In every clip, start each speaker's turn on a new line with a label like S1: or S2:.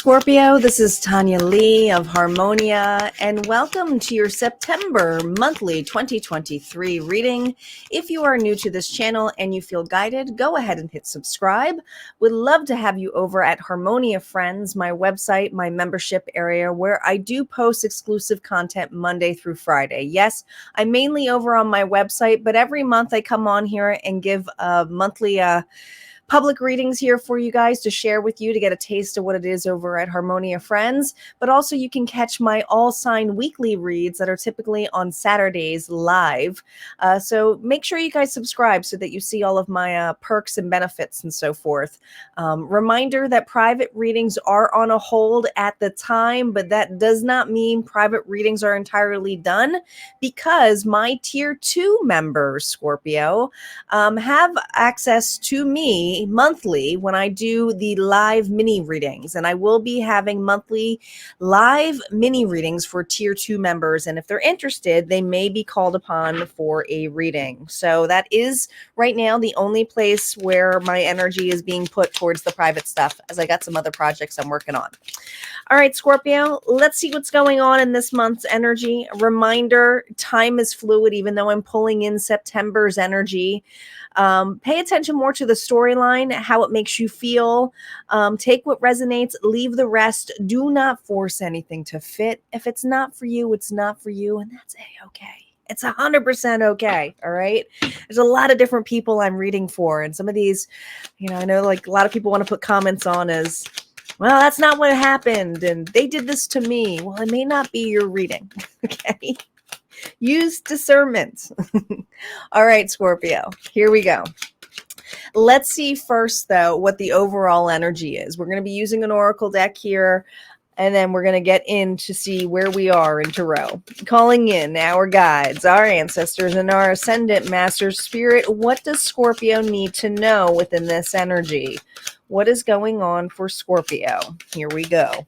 S1: Scorpio, this is Tanya Lea of Harmonia, and welcome to your September monthly 2023 reading. If you are new to this channel and you feel guided, go ahead and hit subscribe. Would love to have you over at Harmonia Friends, my website, my membership area, where I do post exclusive content Monday through Friday. Yes, I'm mainly over on my website, but every month I come on here and give a monthly public readings here for you guys to share with you to get a taste of what it is over at Harmonia Friends. But also you can catch my all sign weekly reads that are typically on Saturdays live. So make sure you guys subscribe so that you see all of my perks and benefits and so forth. Reminder that private readings are on a hold at the time, but that does not mean private readings are entirely done, because my tier 2 members, Scorpio, have access to me monthly when I do the live mini readings, and I will be having monthly live mini readings for tier 2 members, and if they're interested, they may be called upon for a reading. So that is right now the only place where my energy is being put towards the private stuff, as I got some other projects I'm working on. All right, Scorpio, let's see what's going on in this month's energy. A reminder, time is fluid, even though I'm pulling in September's energy. Pay attention more to the storyline, how it makes you feel. Take what resonates, leave the rest. Do not force anything to fit. If it's not for you, it's not for you, and that's okay. It's 100% okay. All right. There's a lot of different people I'm reading for, and some of these, I know like a lot of people want to put comments on as, well, that's not what happened, and they did this to me. Well, it may not be your reading. Okay. Use discernment. All right, Scorpio, here we go. Let's see first, though, what the overall energy is. We're going to be using an oracle deck here, and then we're going to get in to see where we are in tarot. Calling in our guides, our ancestors, and our ascendant master spirit. What does Scorpio need to know within this energy? What is going on for Scorpio? Here we go.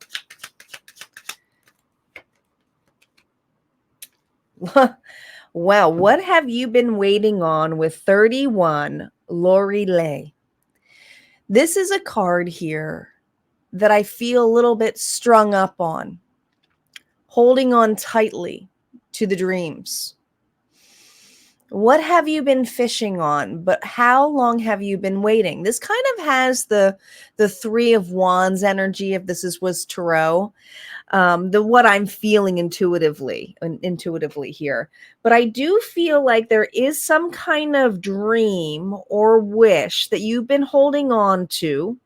S1: Wow, what have you been waiting on with 31, Lori Lay? This is a card here that I feel a little bit strung up on, holding on tightly to the dreams. What have you been fishing on? But how long have you been waiting? This kind of has the Three of Wands energy, if this was tarot. What I'm feeling intuitively here. But I do feel like there is some kind of dream or wish that you've been holding on to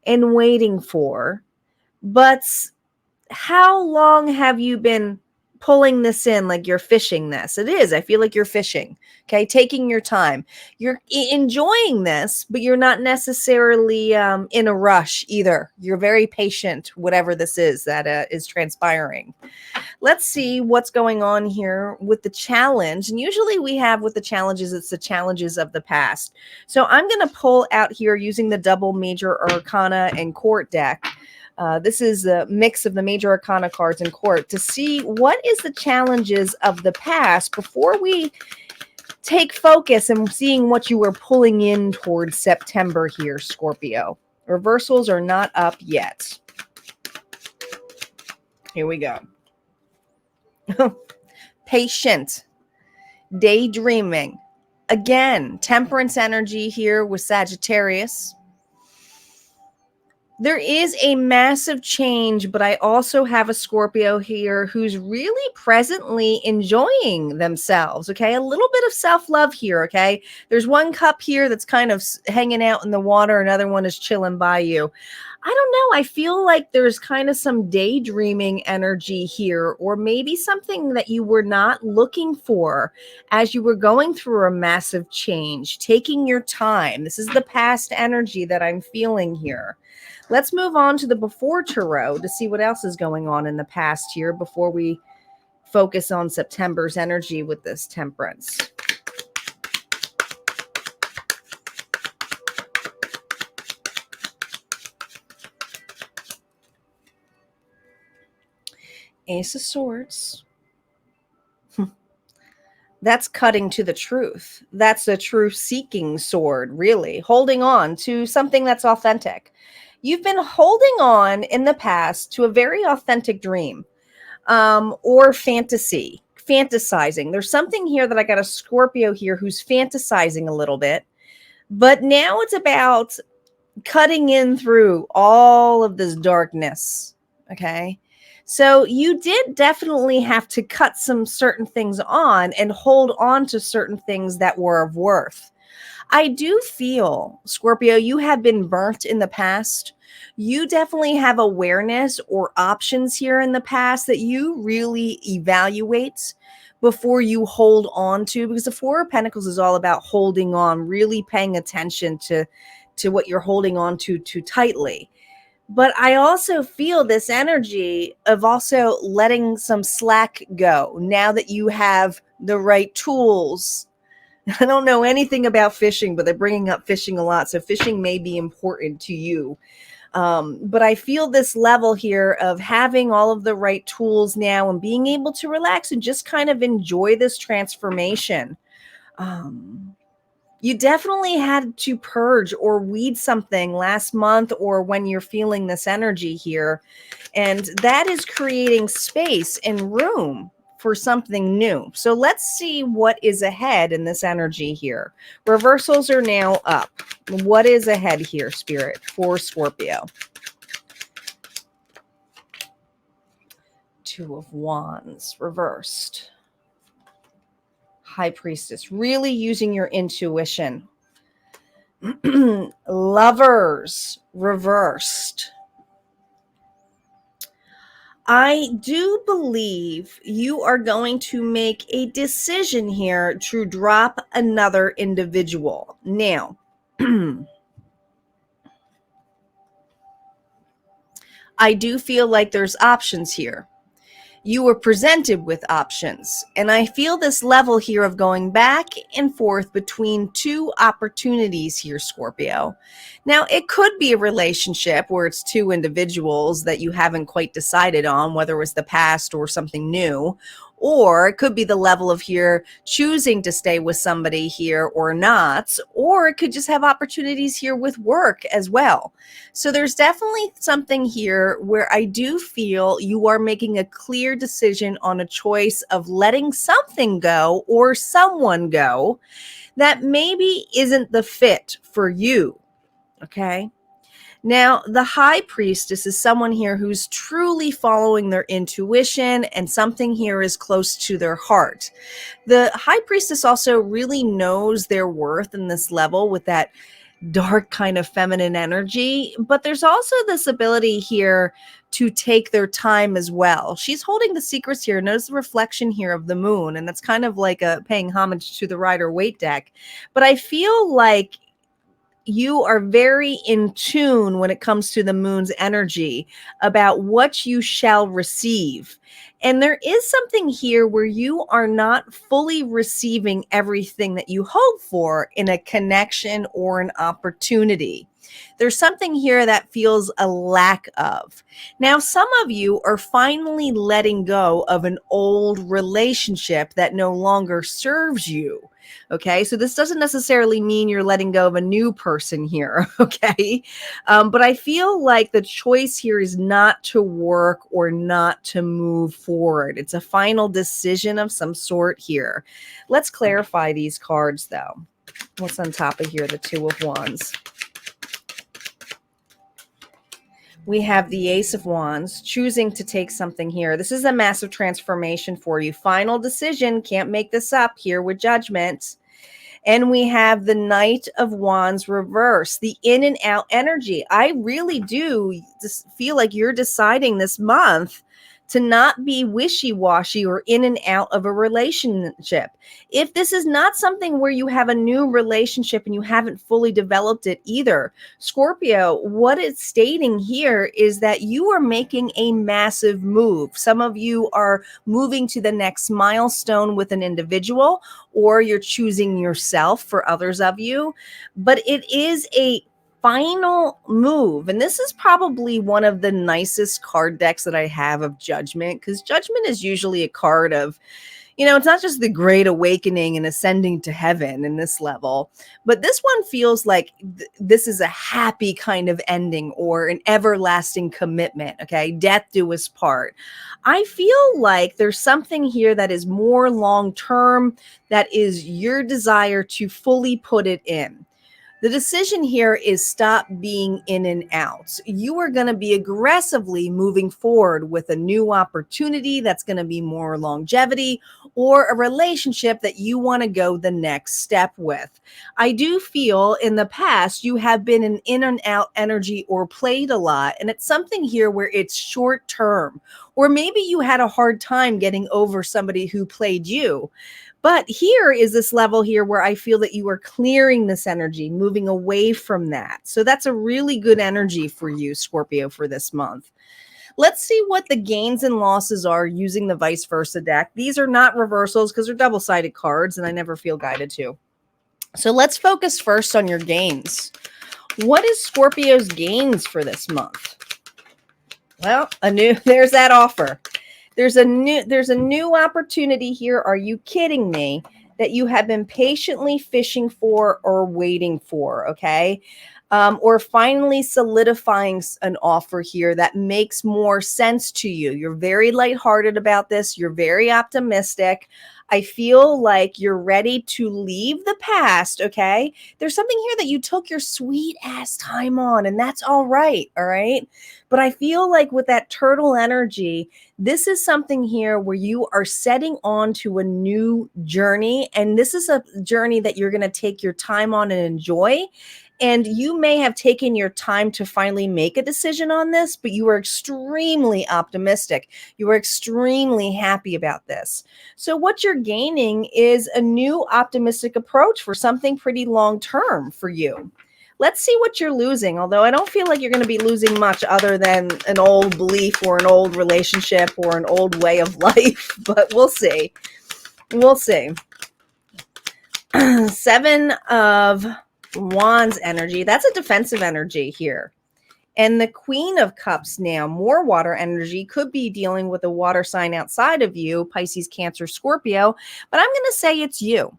S1: and waiting for. But how long have you been pulling this in, like you're fishing this? It is. I feel like you're fishing. Okay. Taking your time. You're enjoying this, but you're not necessarily in a rush either. You're very patient, whatever this is that is transpiring. Let's see what's going on here with the challenge. And usually we have with the challenges, it's the challenges of the past. So I'm going to pull out here using the double major arcana and court deck. This is a mix of the major arcana cards and court to see what is the challenges of the past before we take focus and seeing what you were pulling in towards September here, Scorpio. Reversals are not up yet. Here we go. Patient. Daydreaming. Again, temperance energy here with Sagittarius. There is a massive change, but I also have a Scorpio here who's really presently enjoying themselves, okay? A little bit of self-love here, okay? There's one cup here that's kind of hanging out in the water. Another one is chilling by you. I don't know. I feel like there's kind of some daydreaming energy here, or maybe something that you were not looking for as you were going through a massive change, taking your time. This is the past energy that I'm feeling here. Let's move on to the before tarot to see what else is going on in the past here before we focus on September's energy with this temperance. Ace of Swords. That's cutting to the truth. That's a truth-seeking sword, really. Holding on to something that's authentic. You've been holding on in the past to a very authentic dream, or fantasizing. There's something here that I got a Scorpio here who's fantasizing a little bit, but now it's about cutting in through all of this darkness. Okay. So you did definitely have to cut some certain things on and hold on to certain things that were of worth. I do feel, Scorpio, you have been burnt in the past. You definitely have awareness or options here in the past that you really evaluate before you hold on to, because the Four of Pentacles is all about holding on, really paying attention to what you're holding on to too tightly. But I also feel this energy of also letting some slack go now that you have the right tools. I don't know anything about fishing, but they're bringing up fishing a lot. So fishing may be important to you. But I feel this level here of having all of the right tools now and being able to relax and just kind of enjoy this transformation. You definitely had to purge or weed something last month or when you're feeling this energy here. And that is creating space and room for something new. So let's see what is ahead in this energy here. Reversals are now up. What is ahead here, Spirit, for Scorpio? Two of Wands reversed. High Priestess, really using your intuition. Lovers reversed. I do believe you are going to make a decision here to drop another individual. Now, I do feel like there's options here. You were presented with options. And I feel this level here of going back and forth between two opportunities here, Scorpio. Now, it could be a relationship where it's two individuals that you haven't quite decided on, whether it was the past or something new. Or it could be the level of here choosing to stay with somebody here or not. Or it could just have opportunities here with work as well. So there's definitely something here where I do feel you are making a clear decision on a choice of letting something go or someone go that maybe isn't the fit for you. Okay. Now, the High Priestess is someone here who's truly following their intuition, and something here is close to their heart. The High Priestess also really knows their worth in this level with that dark kind of feminine energy, but there's also this ability here to take their time as well. She's holding the secrets here. Notice the reflection here of the moon, and that's kind of like a paying homage to the Rider-Waite deck. But I feel like you are very in tune when it comes to the moon's energy about what you shall receive. And there is something here where you are not fully receiving everything that you hope for in a connection or an opportunity. There's something here that feels a lack of. Now, some of you are finally letting go of an old relationship that no longer serves you. Okay, so this doesn't necessarily mean you're letting go of a new person here. Okay, but I feel like the choice here is not to work or not to move forward. It's a final decision of some sort here. Let's clarify these cards, though. What's on top of here? The Two of Wands. We have the Ace of Wands, choosing to take something here. This is a massive transformation for you. Final decision. Can't make this up here with Judgment. And we have the Knight of Wands reverse, the in and out energy. I really do just feel like you're deciding this month to not be wishy-washy or in and out of a relationship. If this is not something where you have a new relationship and you haven't fully developed it either, Scorpio, what it's stating here is that you are making a massive move. Some of you are moving to the next milestone with an individual, or you're choosing yourself for others of you. But it is a final move. And this is probably one of the nicest card decks that I have of Judgment, because Judgment is usually a card of, it's not just the great awakening and ascending to heaven in this level, but this one feels like this is a happy kind of ending or an everlasting commitment. Okay. Death do us part. I feel like there's something here that is more long term, that is your desire to fully put it in. The decision here is stop being in and out. You are going to be aggressively moving forward with a new opportunity that's going to be more longevity, or a relationship that you want to go the next step with. I do feel in the past you have been an in and out energy or played a lot, and it's something here where it's short term, or maybe you had a hard time getting over somebody who played you. But here is this level here where I feel that you are clearing this energy, moving away from that. So that's a really good energy for you, Scorpio, for this month. Let's see what the gains and losses are using the vice versa deck. These are not reversals because they're double-sided cards, and I never feel guided to. So let's focus first on your gains. What is Scorpio's gains for this month? Well, there's that offer. There's a new opportunity here. Are you kidding me? That you have been patiently fishing for or waiting for, okay? Or finally solidifying an offer here that makes more sense to you. You're very lighthearted about this. You're very optimistic. I feel like you're ready to leave the past, okay? There's something here that you took your sweet ass time on, and that's all right, all right? But I feel like with that turtle energy, this is something here where you are setting on to a new journey, and this is a journey that you're going to take your time on and enjoy. And you may have taken your time to finally make a decision on this, but you are extremely optimistic. You are extremely happy about this. So what you're gaining is a new optimistic approach for something pretty long term for you. Let's see what you're losing, although I don't feel like you're going to be losing much other than an old belief or an old relationship or an old way of life, but we'll see. We'll see. 7 of Wands energy. That's a defensive energy here. And the Queen of Cups now, more water energy, could be dealing with a water sign outside of you, Pisces, Cancer, Scorpio, but I'm going to say it's you.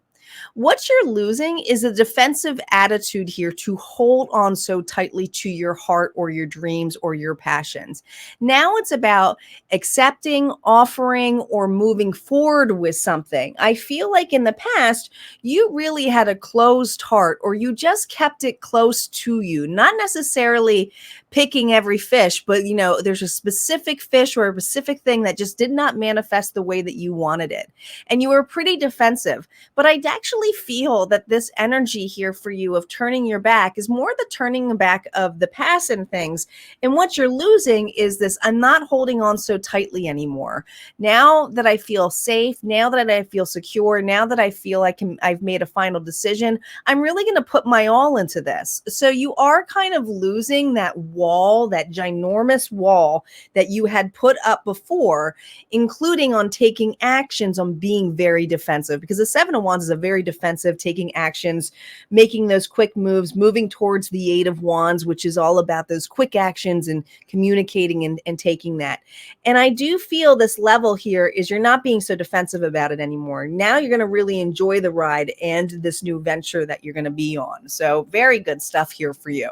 S1: What you're losing is a defensive attitude here to hold on so tightly to your heart or your dreams or your passions. Now it's about accepting, offering, or moving forward with something. I feel like in the past, you really had a closed heart, or you just kept it close to you, not necessarily picking every fish, but there's a specific fish or a specific thing that just did not manifest the way that you wanted it. And you were pretty defensive. But I actually feel that this energy here for you of turning your back is more the turning back of the past and things. And what you're losing is this, I'm not holding on so tightly anymore. Now that I feel safe, now that I feel secure, now that I feel I've made a final decision, I'm really going to put my all into this. So you are kind of losing that wall, that ginormous wall that you had put up before, including on taking actions on being very defensive, because the 7 of Wands is a very defensive, taking actions, making those quick moves, moving towards the 8 of Wands, which is all about those quick actions and communicating and taking that. And I do feel this level here is you're not being so defensive about it anymore. Now you're going to really enjoy the ride and this new venture that you're going to be on. So very good stuff here for you.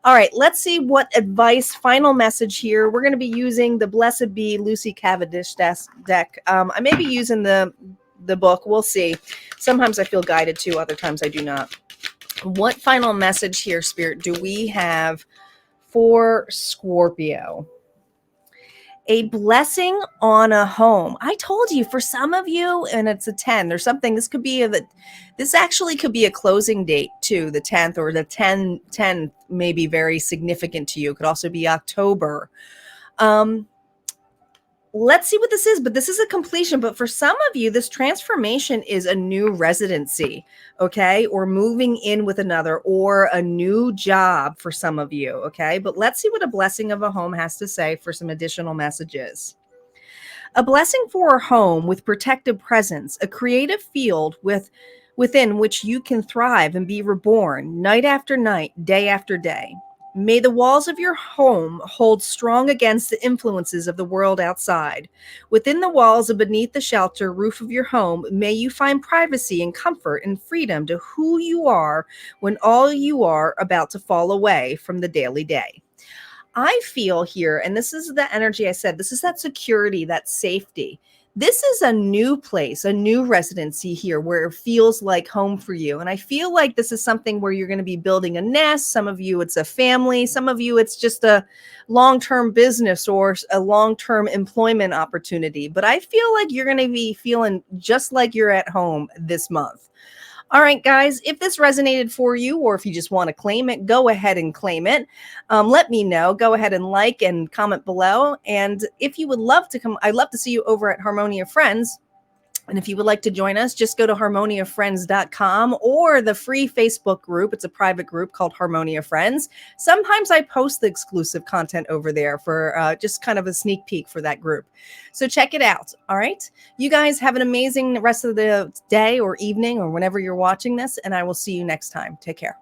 S1: All right, let's see what advice, final message here. We're going to be using the Blessed Be Lucy Cavendish deck. I may be using the book. We'll see. Sometimes I feel guided to, other times I do not. What final message here, Spirit, do we have for Scorpio? A blessing on a home. I told you, for some of you, and it's a 10, there's something, this actually could be a closing date too, the 10th, or the 10 may be very significant to you. It could also be October. Let's see what this is, but this is a completion. But for some of you, this transformation is a new residency, okay? Or moving in with another, or a new job for some of you, okay? But let's see what a blessing of a home has to say for some additional messages. A blessing for a home with protective presence, a creative field with within which you can thrive and be reborn night after night, day after day. May the walls of your home hold strong against the influences of the world outside. Within the walls and beneath the shelter roof of your home, may you find privacy and comfort and freedom to who you are when all you are about to fall away from the daily day. I feel here, and this is the energy I said, this is that security, that safety. This is a new place, a new residency here where it feels like home for you. And I feel like this is something where you're going to be building a nest. Some of you, it's a family. Some of you, it's just a long-term business or a long-term employment opportunity. But I feel like you're going to be feeling just like you're at home this month. All right, guys, if this resonated for you or if you just want to claim it, go ahead and claim it. Let me know. Go ahead and like and comment below. And if you would love to come, I'd love to see you over at Harmonia Friends. And if you would like to join us, just go to harmoniafriends.com or the free Facebook group. It's a private group called Harmonia Friends. Sometimes I post the exclusive content over there for just kind of a sneak peek for that group. So check it out. All right. You guys have an amazing rest of the day or evening or whenever you're watching this, and I will see you next time. Take care.